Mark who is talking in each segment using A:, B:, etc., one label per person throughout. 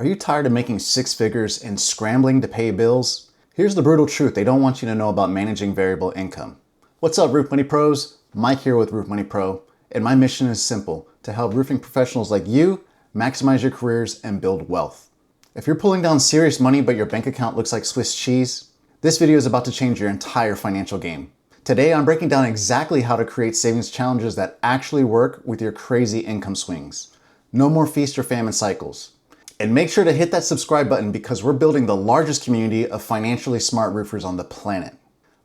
A: Are you tired of making six figures and scrambling to pay bills? Here's the brutal truth they don't want you to know about managing variable income. What's up, Roof Money Pros? Mike here with Roof Money Pro, and my mission is simple: to help roofing professionals like you maximize your careers and build wealth. If you're pulling down serious money but your bank account looks like Swiss cheese, this video is about to change your entire financial game. Today, I'm breaking down exactly how to create savings challenges that actually work with your crazy income swings. No more feast or famine cycles. And make sure to hit that subscribe button because we're building the largest community of financially smart roofers on the planet.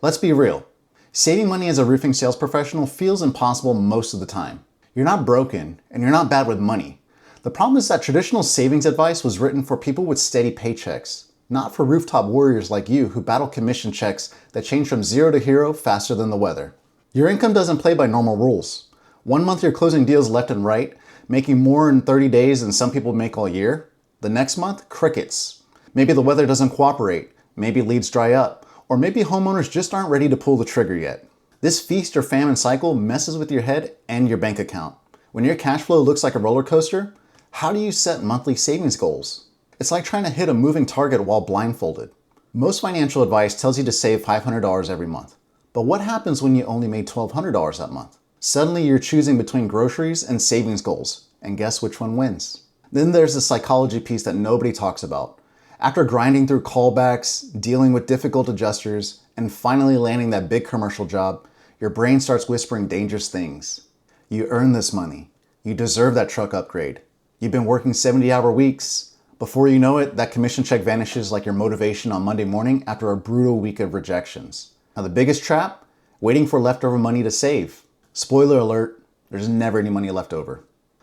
A: Let's be real. Saving money as a roofing sales professional feels impossible most of the time. You're not broken and you're not bad with money. The problem is that traditional savings advice was written for people with steady paychecks, not for rooftop warriors like you who battle commission checks that change from zero to hero faster than the weather. Your income doesn't play by normal rules. One month you're closing deals left and right, making more in 30 days than some people make all year. The next month, crickets. Maybe the weather doesn't cooperate, maybe leads dry up, or maybe homeowners just aren't ready to pull the trigger yet. This feast or famine cycle messes with your head and your bank account. When your cash flow looks like a roller coaster, how do you set monthly savings goals? It's like trying to hit a moving target while blindfolded. Most financial advice tells you to save $500 every month. But what happens when you only made $1,200 that month? Suddenly you're choosing between groceries and savings goals, and guess which one wins? Then there's the psychology piece that nobody talks about. After grinding through callbacks, dealing with difficult adjusters, and finally landing that big commercial job, your brain starts whispering dangerous things. You earn this money. You deserve that truck upgrade. You've been working 70-hour weeks. Before you know it, that commission check vanishes like your motivation on Monday morning after a brutal week of rejections. Now the biggest trap? Waiting for leftover money to save. Spoiler alert, there's never any money left over.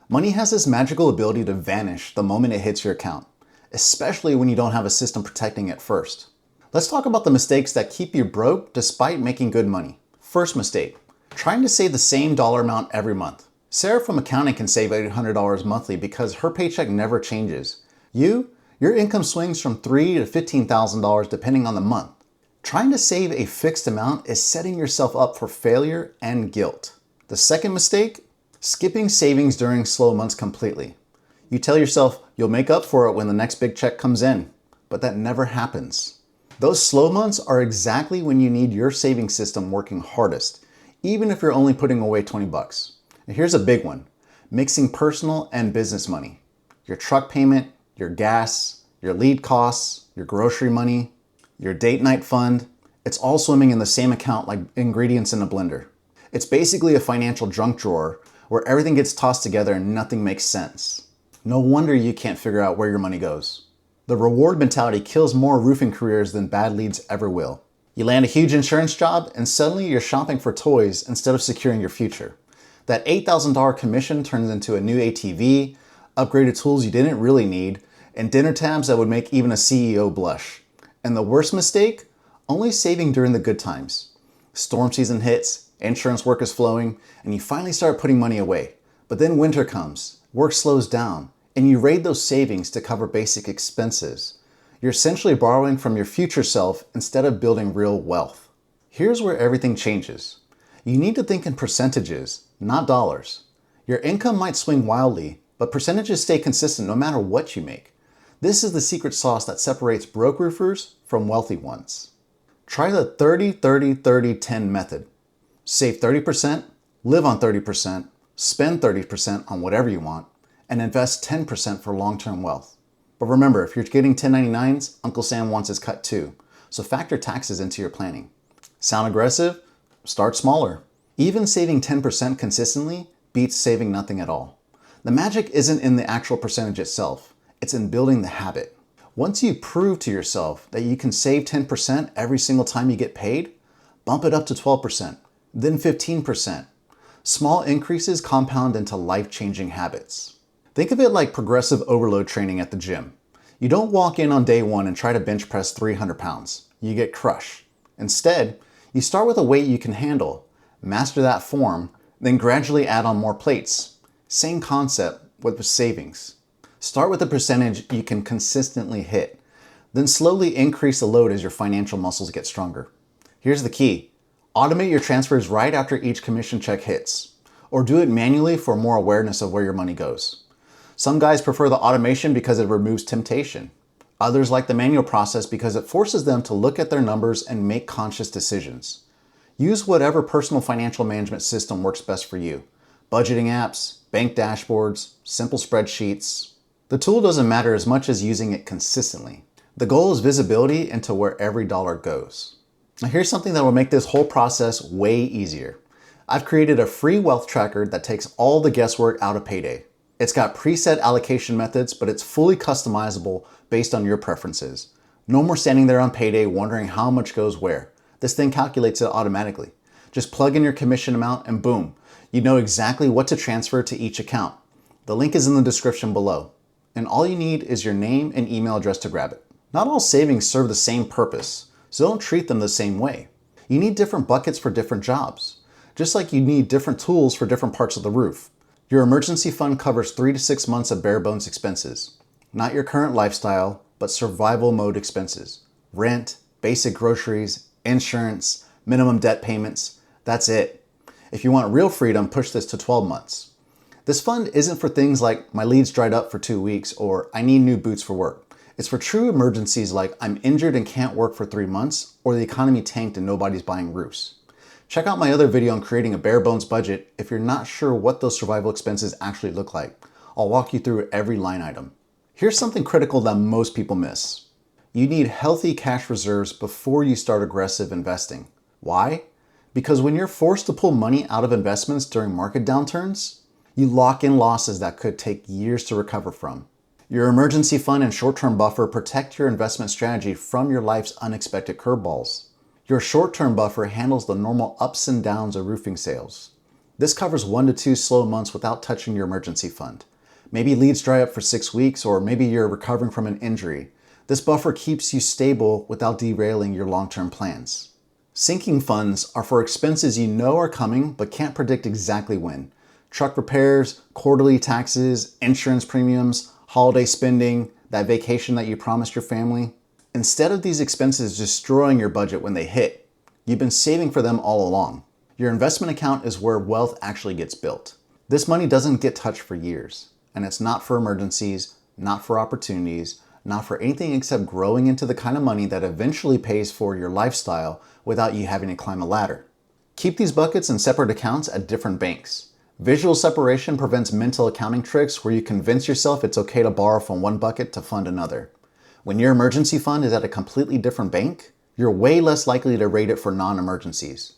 A: Money has this magical ability to vanish the moment it hits your account, especially when you don't have a system protecting it first. Let's talk about the mistakes that keep you broke despite making good money. First mistake, trying to save the same dollar amount every month. Sarah from accounting can save $800 monthly because her paycheck never changes. Your income swings from $3,000 to $15,000 depending on the month. Trying to save a fixed amount is setting yourself up for failure and guilt. The second mistake, skipping savings during slow months completely. You tell yourself you'll make up for it when the next big check comes in, but that never happens. Those slow months are exactly when you need your saving system working hardest, even if you're only putting away 20 bucks. And here's a big one, mixing personal and business money. Your truck payment, your gas, your lead costs, your grocery money, your date night fund, it's all swimming in the same account like ingredients in a blender. It's basically a financial junk drawer where everything gets tossed together and nothing makes sense. No wonder you can't figure out where your money goes. The reward mentality kills more roofing careers than bad leads ever will. You land a huge insurance job and suddenly you're shopping for toys instead of securing your future. That $8,000 commission turns into a new ATV, upgraded tools you didn't really need, and dinner tabs that would make even a CEO blush. And the worst mistake? Only saving during the good times. Storm season hits, insurance work is flowing, and you finally start putting money away. But then winter comes, work slows down, and you raid those savings to cover basic expenses. You're essentially borrowing from your future self instead of building real wealth. Here's where everything changes. You need to think in percentages, not dollars. Your income might swing wildly, but percentages stay consistent no matter what you make. This is the secret sauce that separates broke roofers from wealthy ones. Try the 30-30-30-10 method. Save 30%, live on 30%, spend 30% on whatever you want, and invest 10% for long-term wealth. But remember, if you're getting 1099s, Uncle Sam wants his cut too, so factor taxes into your planning. Sound aggressive? Start smaller. Even saving 10% consistently beats saving nothing at all. The magic isn't in the actual percentage itself, it's in building the habit. Once you prove to yourself that you can save 10% every single time you get paid, bump it up to 12%. Then 15%. Small increases compound into life-changing habits. Think of it like progressive overload training at the gym. You don't walk in on day one and try to bench press 300 pounds. You get crushed. Instead, you start with a weight you can handle, master that form, then gradually add on more plates. Same concept with savings. Start with a percentage you can consistently hit, then slowly increase the load as your financial muscles get stronger. Here's the key. Automate your transfers right after each commission check hits, or do it manually for more awareness of where your money goes. Some guys prefer the automation because it removes temptation. Others like the manual process because it forces them to look at their numbers and make conscious decisions. Use whatever personal financial management system works best for you. Budgeting apps, bank dashboards, simple spreadsheets. The tool doesn't matter as much as using it consistently. The goal is visibility into where every dollar goes. Now here's something that will make this whole process way easier. I've created a free wealth tracker that takes all the guesswork out of payday. It's got preset allocation methods, but it's fully customizable based on your preferences. No more standing there on payday wondering how much goes where. This thing calculates it automatically. Just plug in your commission amount and boom, you know exactly what to transfer to each account. The link is in the description below. And all you need is your name and email address to grab it. Not all savings serve the same purpose, so don't treat them the same way. You need different buckets for different jobs, just like you need different tools for different parts of the roof. Your emergency fund covers 3 to 6 months of bare bones expenses. Not your current lifestyle, but survival mode expenses. Rent, basic groceries, insurance, minimum debt payments. That's it. If you want real freedom, push this to 12 months. This fund isn't for things like my leads dried up for 2 weeks or I need new boots for work. It's for true emergencies like I'm injured and can't work for 3 months or the economy tanked and nobody's buying roofs. Check out my other video on creating a bare bones budget if you're not sure what those survival expenses actually look like. I'll walk you through every line item. Here's something critical that most people miss. You need healthy cash reserves before you start aggressive investing. Why? Because when you're forced to pull money out of investments during market downturns, you lock in losses that could take years to recover from. Your emergency fund and short-term buffer protect your investment strategy from your life's unexpected curveballs. Your short-term buffer handles the normal ups and downs of roofing sales. This covers 1 to 2 slow months without touching your emergency fund. Maybe leads dry up for 6 weeks, or maybe you're recovering from an injury. This buffer keeps you stable without derailing your long-term plans. Sinking funds are for expenses you know are coming but can't predict exactly when. Truck repairs, quarterly taxes, insurance premiums, holiday spending, that vacation that you promised your family. Instead of these expenses destroying your budget when they hit, you've been saving for them all along. Your investment account is where wealth actually gets built. This money doesn't get touched for years, and it's not for emergencies, not for opportunities, not for anything except growing into the kind of money that eventually pays for your lifestyle without you having to climb a ladder. Keep these buckets in separate accounts at different banks. Visual separation prevents mental accounting tricks where you convince yourself it's okay to borrow from one bucket to fund another. When your emergency fund is at a completely different bank, you're way less likely to rate it for non-emergencies.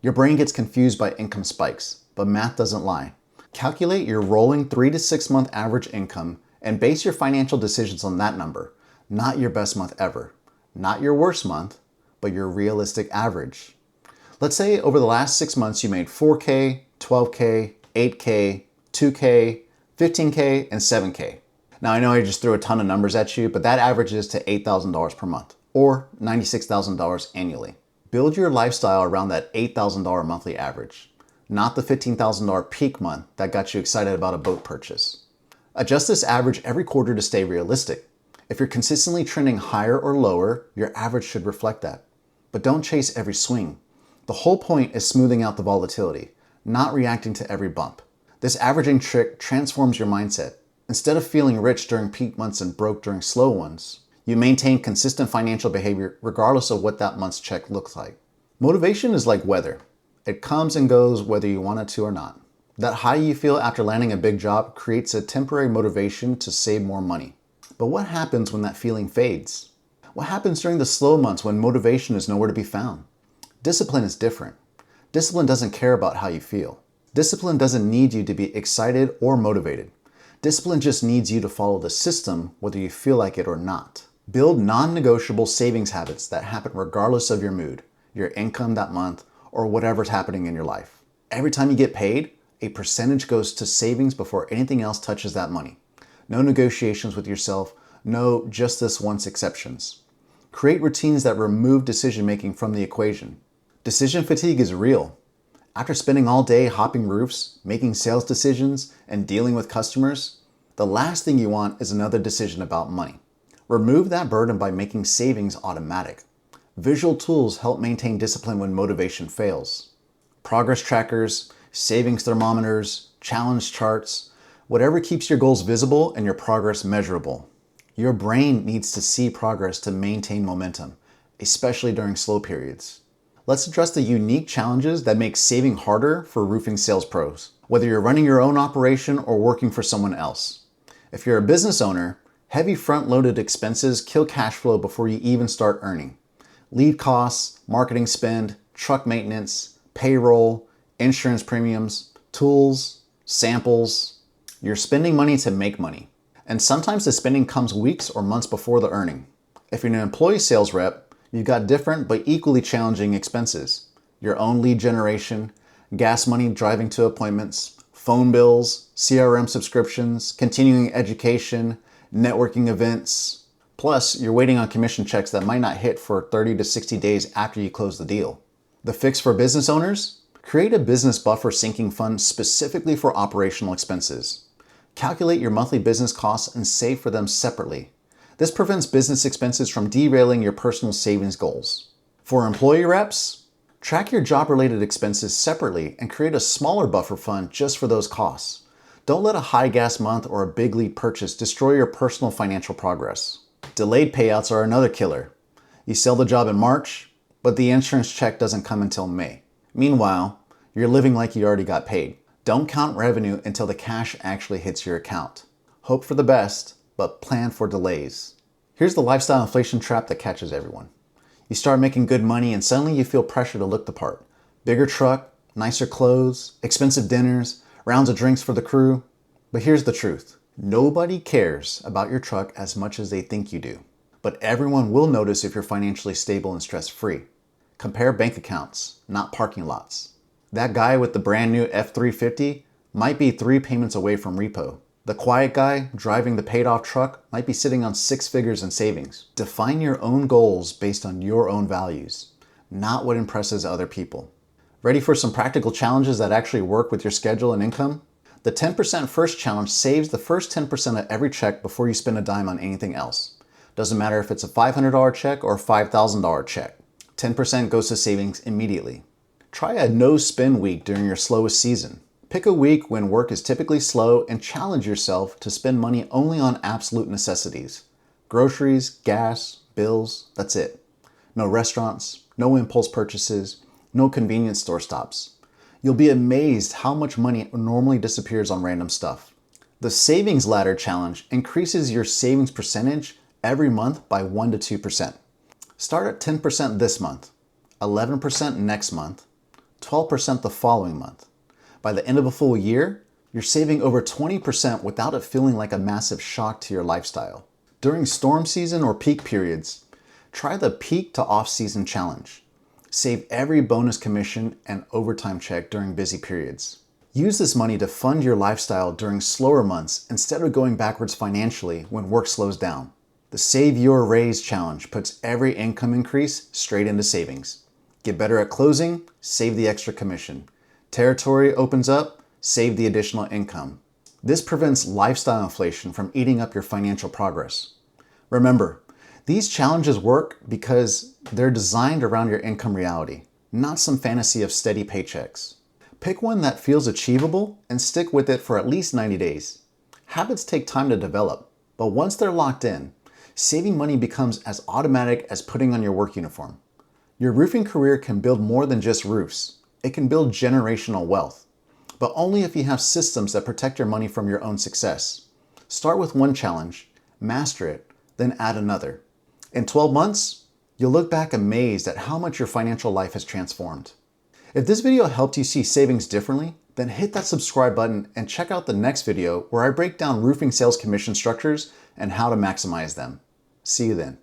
A: Your brain gets confused by income spikes, but math doesn't lie. Calculate your rolling 3 to 6 month average income and base your financial decisions on that number, not your best month ever, not your worst month, but your realistic average. Let's say over the last 6 months you made 4K, 12K, 8K, 2K, 15K, and 7K. Now I know I just threw a ton of numbers at you, but that averages to $8,000 per month, or $96,000 annually. Build your lifestyle around that $8,000 monthly average, not the $15,000 peak month that got you excited about a boat purchase. Adjust this average every quarter to stay realistic. If you're consistently trending higher or lower, your average should reflect that. But don't chase every swing. The whole point is smoothing out the volatility, not reacting to every bump. This averaging trick transforms your mindset. Instead of feeling rich during peak months and broke during slow ones, you maintain consistent financial behavior regardless of what that month's check looks like. Motivation is like weather. It comes and goes whether you want it to or not. That high you feel after landing a big job creates a temporary motivation to save more money. But what happens when that feeling fades? What happens during the slow months when motivation is nowhere to be found? Discipline is different. Discipline doesn't care about how you feel. Discipline doesn't need you to be excited or motivated. Discipline just needs you to follow the system whether you feel like it or not. Build non-negotiable savings habits that happen regardless of your mood, your income that month, or whatever's happening in your life. Every time you get paid, a percentage goes to savings before anything else touches that money. No negotiations with yourself, no just this once exceptions. Create routines that remove decision-making from the equation. Decision fatigue is real. After spending all day hopping roofs, making sales decisions, and dealing with customers, the last thing you want is another decision about money. Remove that burden by making savings automatic. Visual tools help maintain discipline when motivation fails. Progress trackers, savings thermometers, challenge charts. Whatever keeps your goals visible and your progress measurable. Your brain needs to see progress to maintain momentum, especially during slow periods. Let's address the unique challenges that make saving harder for roofing sales pros, whether you're running your own operation or working for someone else. If you're a business owner, heavy front-loaded expenses kill cash flow before you even start earning. Lead costs, marketing spend, truck maintenance, payroll, insurance premiums, tools, samples. You're spending money to make money. And sometimes the spending comes weeks or months before the earning. If you're an employee sales rep, you've got different but equally challenging expenses. Your own lead generation, gas money driving to appointments, phone bills, CRM subscriptions, continuing education, networking events. Plus, you're waiting on commission checks that might not hit for 30 to 60 days after you close the deal. The fix for business owners? Create a business buffer sinking fund specifically for operational expenses. Calculate your monthly business costs and save for them separately. This prevents business expenses from derailing your personal savings goals. For employee reps, track your job-related expenses separately and create a smaller buffer fund just for those costs. Don't let a high gas month or a big lead purchase destroy your personal financial progress. Delayed payouts are another killer. You sell the job in March, but the insurance check doesn't come until May. Meanwhile, you're living like you already got paid. Don't count revenue until the cash actually hits your account. Hope for the best, but plan for delays. Here's the lifestyle inflation trap that catches everyone. You start making good money and suddenly you feel pressure to look the part. Bigger truck, nicer clothes, expensive dinners, rounds of drinks for the crew. But here's the truth. Nobody cares about your truck as much as they think you do. But everyone will notice if you're financially stable and stress-free. Compare bank accounts, not parking lots. That guy with the brand new F-350 might be 3 payments away from repo. The quiet guy driving the paid off truck might be sitting on 6 figures in savings. Define your own goals based on your own values, not what impresses other people. Ready for some practical challenges that actually work with your schedule and income? The 10% first challenge saves the first 10% of every check before you spend a dime on anything else. Doesn't matter if it's a $500 check or a $5,000 check. 10% goes to savings immediately. Try a no-spend week during your slowest season. Pick a week when work is typically slow and challenge yourself to spend money only on absolute necessities. Groceries, gas, bills, that's it. No restaurants, no impulse purchases, no convenience store stops. You'll be amazed how much money normally disappears on random stuff. The Savings Ladder Challenge increases your savings percentage every month by 1 to 2%. Start at 10% this month, 11% next month, 12% the following month. By the end of a full year, you're saving over 20% without it feeling like a massive shock to your lifestyle. During storm season or peak periods, try the peak to off-season challenge. Save every bonus commission and overtime check during busy periods. Use this money to fund your lifestyle during slower months instead of going backwards financially when work slows down. The Save Your Raise Challenge puts every income increase straight into savings. Get better at closing, save the extra commission. Territory opens up, save the additional income. This prevents lifestyle inflation from eating up your financial progress. Remember, these challenges work because they're designed around your income reality, not some fantasy of steady paychecks. Pick one that feels achievable and stick with it for at least 90 days. Habits take time to develop, but once they're locked in, saving money becomes as automatic as putting on your work uniform. Your roofing career can build more than just roofs. It can build generational wealth, but only if you have systems that protect your money from your own success. Start with one challenge, master it, then add another. In 12 months, you'll look back amazed at how much your financial life has transformed. If this video helped you see savings differently, then hit that subscribe button and check out the next video where I break down roofing sales commission structures and how to maximize them. See you then.